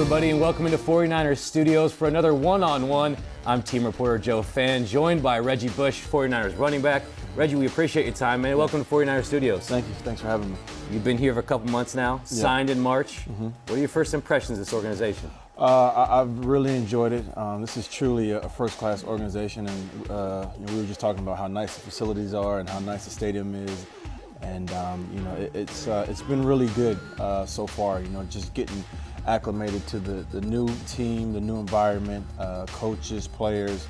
everybody, and welcome into 49ers Studios for another one-on-one. I'm team reporter Joe Fan, joined by Reggie Bush, 49ers running back. Reggie, we appreciate your time, man. Welcome to 49ers Studios. Thank you. Thanks for having me. You've been here for a couple months now, signed in March. What are your first impressions of this organization? I've really enjoyed it. This is truly a first-class organization, and we were just talking about how nice the facilities are and how nice the stadium is. And it's been really good so far. Just getting acclimated to the new team, the new environment, coaches, players.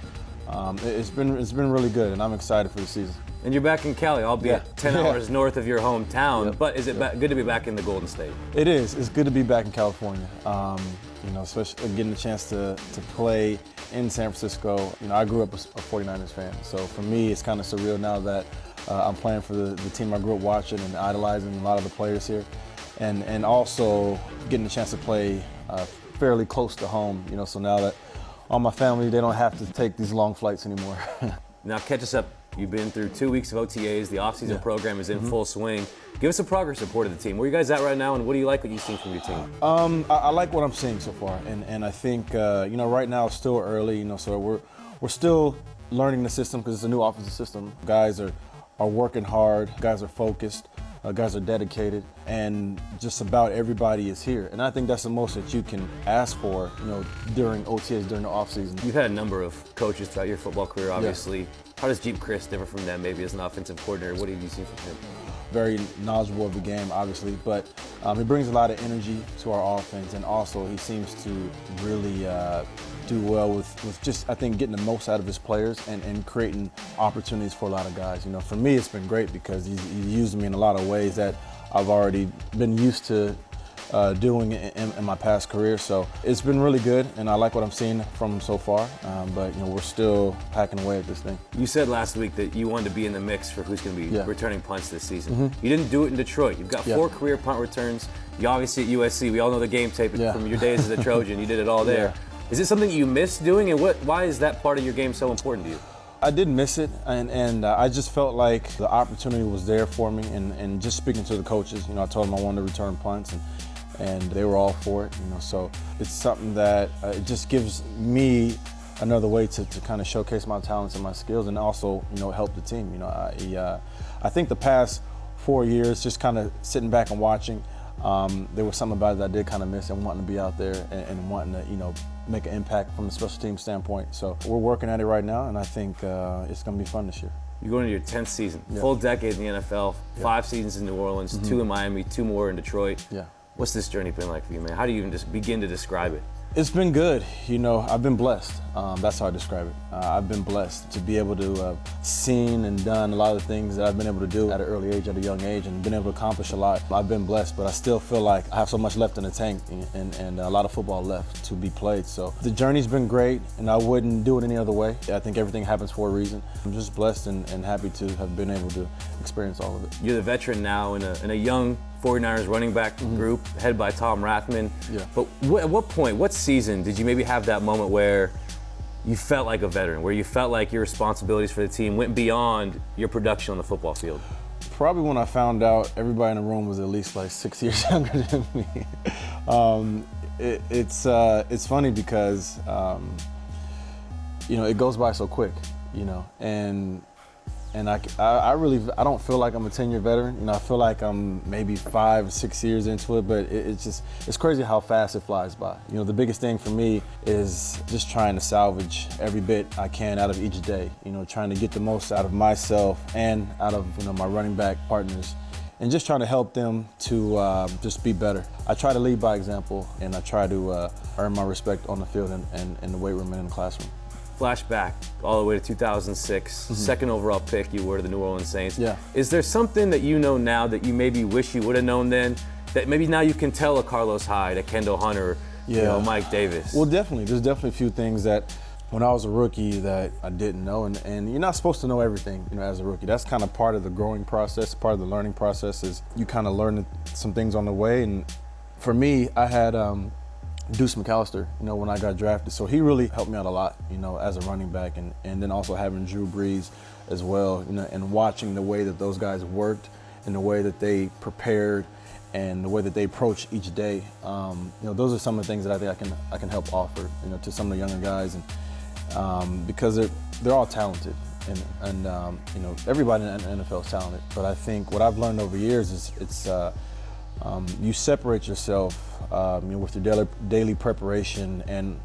It's been really good, and I'm excited for the season. And you're back in Cali, albeit 10 hours north of your hometown. But is it good to be back in the Golden State? It is. It's good to be back in California. Especially getting the chance to play in San Francisco. I grew up a 49ers fan, so for me, it's kind of surreal now that I'm playing for the team I grew up watching and idolizing a lot of the players here, and also getting the chance to play fairly close to home. So now that all my family, they don't have to take these long flights anymore. Now catch us up. You've been through 2 weeks of OTAs. The offseason program is in full swing. Give us a progress report of the team. Where are you guys at right now, and what do you like what you've seen from your team? I like what I'm seeing so far, and I think right now it's still early. So we're still learning the system because it's a new offensive system. Guys are working hard. Guys are focused. Guys are dedicated, and just about everybody is here. And I think that's the most that you can ask for, during OTAs, during the offseason. You've had a number of coaches throughout your football career, obviously. How does Jeep Chris differ from them, maybe as an offensive coordinator? What have you seen from him? Very knowledgeable of the game, obviously, but he brings a lot of energy to our offense, and also he seems to really do well with just, I think, getting the most out of his players and creating opportunities for a lot of guys. For me, it's been great because he's used me in a lot of ways that I've already been used to doing in my past career. So it's been really good, and I like what I'm seeing from him so far, but we're still hacking away at this thing. You said last week that you wanted to be in the mix for who's going to be returning punts this season. You didn't do it in Detroit. You've got 4 career punt returns. You obviously at USC, we all know the game tape from your days as a Trojan. You did it all there. Is it something you miss doing, and why is that part of your game so important to you? I did miss it, and I just felt like the opportunity was there for me, and just speaking to the coaches, I told them I wanted to return punts, and they were all for it, so it's something that it just gives me another way to kind of showcase my talents and my skills, and also, help the team. I think the past 4 years, just kind of sitting back and watching, there was something about it that I did kind of miss, and wanting to be out there and wanting to, make an impact from the special team standpoint. So we're working at it right now, and I think it's going to be fun this year. You're going into your 10th season, full decade in the NFL, 5 seasons in New Orleans, 2 in Miami, 2 more in Detroit. What's this journey been like for you, man? How do you even just begin to describe it? It's been good. I've been blessed. That's how I describe it. I've been blessed to be able to seen and done a lot of the things that I've been able to do at an early age, at a young age, and been able to accomplish a lot. I've been blessed, but I still feel like I have so much left in the tank and a lot of football left to be played. So the journey's been great, and I wouldn't do it any other way. I think everything happens for a reason. I'm just blessed and happy to have been able to experience all of it. You're the veteran now in a young 49ers running back group, headed by Tom Rathman. But at what point, what season did you maybe have that moment where you felt like a veteran, where you felt like your responsibilities for the team went beyond your production on the football field? Probably when I found out everybody in the room was at least like 6 years younger than me. It's funny because it goes by so quick, and I really don't feel like I'm a 10-year veteran. I feel like I'm maybe 5 or 6 years into it, but it's crazy how fast it flies by. The biggest thing for me is just trying to salvage every bit I can out of each day. Trying to get the most out of myself and out of my running back partners, and just trying to help them to just be better. I try to lead by example, and I try to earn my respect on the field and the weight room and in the classroom. Flashback all the way to 2006, second overall pick you were to the New Orleans Saints. Is there something that you know now that you maybe wish you would have known then, that maybe now you can tell a Carlos Hyde, a Kendall Hunter, Mike Davis? Well, definitely. There's definitely a few things that when I was a rookie that I didn't know, and you're not supposed to know everything, as a rookie. That's kind of part of the growing process, part of the learning process, is you kind of learn some things on the way. And for me, I had Deuce McAllister, when I got drafted. So he really helped me out a lot, as a running back, and then also having Drew Brees as well, and watching the way that those guys worked and the way that they prepared and the way that they approach each day. Those are some of the things that I think I can help offer, to some of the younger guys, and because they're all talented, and everybody in the NFL is talented. But I think what I've learned over years is you separate yourself, with your daily preparation and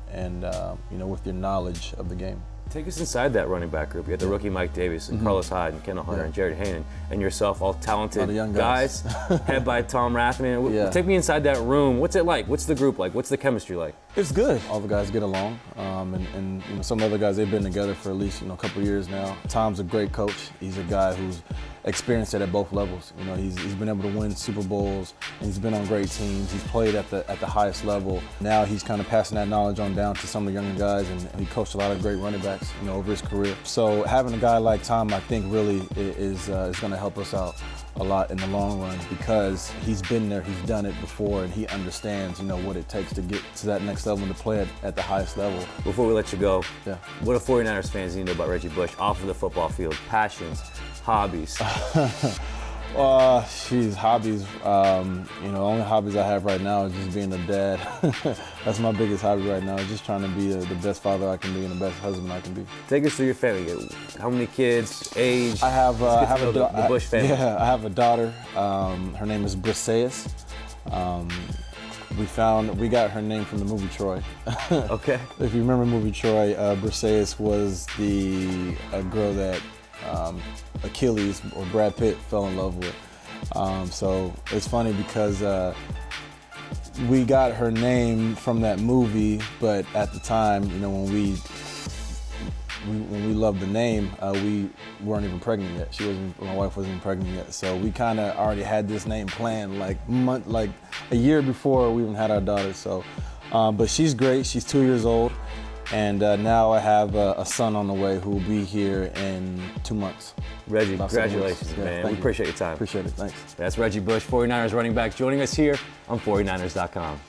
with your knowledge of the game. Take us inside that running back group. You got the rookie Mike Davis and Carlos Hyde and Kendall Hunter and Jared Hayden and yourself, all talented young guys. head by Tom Rathman. Take me inside that room. What's it like? What's the group like? What's the chemistry like? It's good. All the guys get along, and some other guys, they've been together for at least a couple of years now. Tom's a great coach. He's a guy who's experienced it at both levels. He's been able to win Super Bowls, and he's been on great teams. He's played at the highest level. Now he's kind of passing that knowledge on down to some of the younger guys, and he coached a lot of great running backs, over his career. So having a guy like Tom, I think, really is going to help us out a lot in the long run, because he's been there, he's done it before, and he understands, what it takes to get to that next level and to play at the highest level. Before we let you go, what do 49ers fans need to know about Reggie Bush off of the football field? Passions, hobbies. Hobbies. The only hobbies I have right now is just being a dad. That's my biggest hobby right now, just trying to be the best father I can be and the best husband I can be. Take us through your family. How many kids, age? I have the Bush family. Yeah, I have a daughter. Her name is Briseis. We got her name from the movie Troy. Okay. If you remember the movie Troy, Briseis was the girl that Achilles or Brad Pitt fell in love with. So it's funny because we got her name from that movie, but at the time, when we loved the name, we weren't even pregnant yet. My wife wasn't even pregnant yet. So we kind of already had this name planned like a year before we even had our daughter. So, but she's great. She's 2 years old. And now I have a son on the way who will be here in 2 months. Reggie, congratulations, man. We appreciate your time. Appreciate it. Thanks. That's Reggie Bush, 49ers running back, joining us here on 49ers.com.